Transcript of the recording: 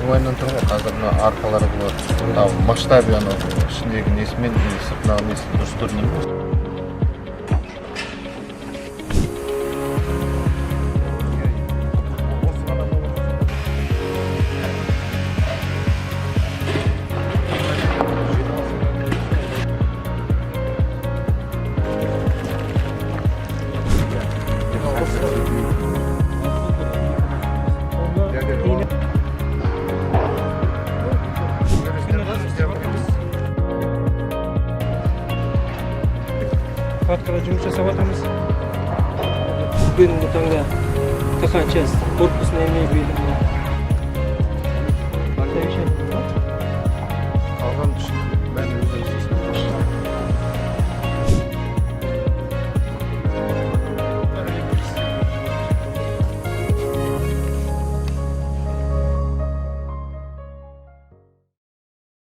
комбайннан тұрмын қазір мына арқалары болады ал масштабы анау ішіндегі несімен сыртындағы несі дұрыс көрінеді. Patkala жұмыс жасап жатырмыз. Бүгінгі таңда тақанчас корпусный емей бөлімі